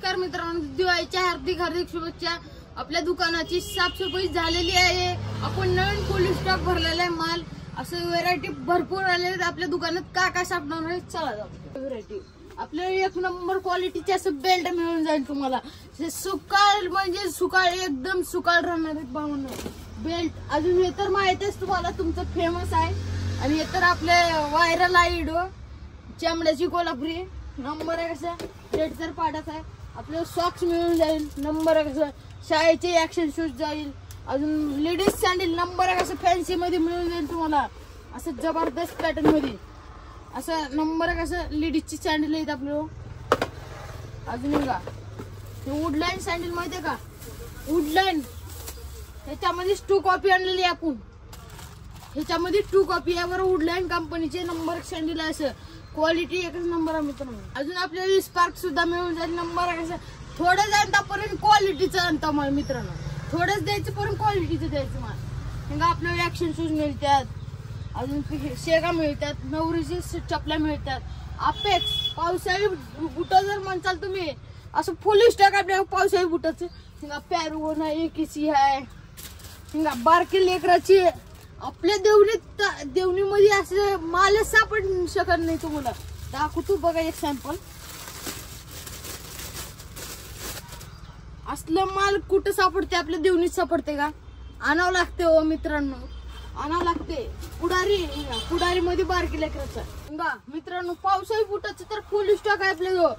नमस्कार मित्रांनो, दिवाळीच्या हार्दिक हार्दिक शुभेच्छा। आपल्या दुकानाची साफसफाई झालेली आहे। आपण नवीन फुल स्टॉक भरलेला आहे माल, असं व्हरायटी भरपूर आलेले आहेत आपल्या दुकानात। काय सापडणार आहे चला जाऊ। व्हरायटी आपल्याला एक नंबर क्वालिटीचे असं बेल्ट मिळून जाईल तुम्हाला। सुकाळ म्हणजे सुकाळ एकदम सुकाळ राहणार आहेत भावना बेल्ट। अजून हे तर माहितीच तुम्हाला, तुमचं फेमस आहे। आणि हे तर आपले व्हायरल आहे व्हिडिओ, चमड्याची कोल्हापुरी नंबर आहे। कसा रेड तर पाडाच आहे। आपल्याला सॉक्स मिळून जाईल नंबर आहे। कसं शाळेचे ऍक्शन शूज जाईल। अजून लेडीज सँडल नंबर आहे। कसं फॅन्सी मध्ये मिळून जाईल तुम्हाला, असं जबरदस्त पॅटर्न मध्ये असं नंबर आहे। कसं लेडीजची सँडल आहेत आपल्याला। अजून का हे वुडलाईन सँडल माहिती आहे का, वुडलाईन त्याच्यामध्ये 2 कॉपी आणलेली आहे आपण। ह्याच्यामध्ये 2 कॉपी यावर वुडलाईन कंपनीचे नंबर सँडल आहे। असं क्वालिटी एकच नंबर आहे मित्रांनो। अजून आपल्याला स्पार्क सुद्धा मिळून जाईल नंबर आहे। कसं थोडं जाणतापर्यंत क्वालिटीचं आणता माल मित्रांनो, थोडंच द्यायचं पर्यंत क्वालिटीचं द्यायचं माल। मग आपल्याला ऍक्शन शूज मिळतात, अजून शेगा मिळतात, नवरीची चपल्या मिळतात, अपेक्स पावसाळी बुट जर म्हणताल तुम्ही असं फुल स्टॉक आपल्या पावसाळी बुटाचं। पॅरो ना एकीसी आहे बारकी लेकराची। आपल्या देवणीमध्ये असं मालच सापड शकत नाही तुम्हाला। दाखवतो बघा एक सॅम्पल। असलं माल कुठं सापडते, आपल्या देवणीत सापडते का? आणावं लागते हो मित्रांनो, आणावं लागते। पुढारी मध्ये बारकी लेकराचं मित्रांनो। पावसाळी बुटाचं तर फुल स्टॉक आहे आपल्याजवळ,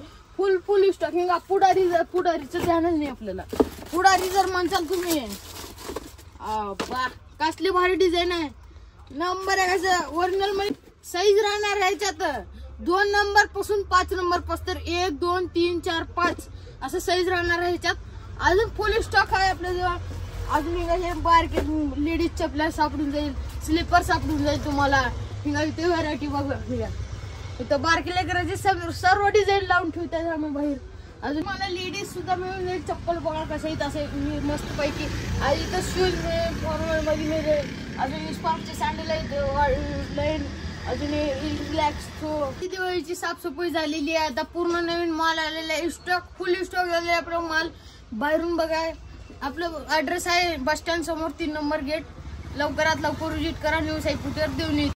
फुल स्टॉक। हिंगा पुढारीचं ध्यानच नाही आपल्याला। पुढारी जर म्हणसाल तुम्ही कसली भारी डिझाईन आहे नंबर आहे। कसं ओरिजिनल मध्ये साईज राहणार आहे ह्याच्यात 2 नंबर पासून 5 नंबर पासून 1 2 3 4 5 असं साईज राहणार आहे ह्याच्यात। अजून फुल स्टॉक आहे आपल्याजवळ। अजून हे बारके लेडीज चपल्या सापडून जाईल, स्लीपर सापडून जाईल तुम्हाला। हिंगा इथे व्हरायटी बघा, इथं बारके लेकराचे सर्व डिझाईन लावून ठेवतात आम्ही बाहेर। अजून मला लेडीज सुद्धा मिळून जाईल। चप्पल बघा कसं इथं असे मस्त पैकी। आणि इथं शूज मिळेल, फॉर्मल मध्ये मिळेल। अजून स्पार्कचे सँडल आहेत, अजून रिलॅक्स दिवाळीची साफसफाई झालेली आहे। आता पूर्ण नवीन माल आलेला आहे, स्टॉक फुल स्टॉक झालेला आहे आपला माल। बाहेरून बघा, आपलं ऍड्रेस आहे बस स्टँड समोर 3 नंबर गेट। लवकरात लवकर विजिट करा। न्यू साई पुटर देवणी।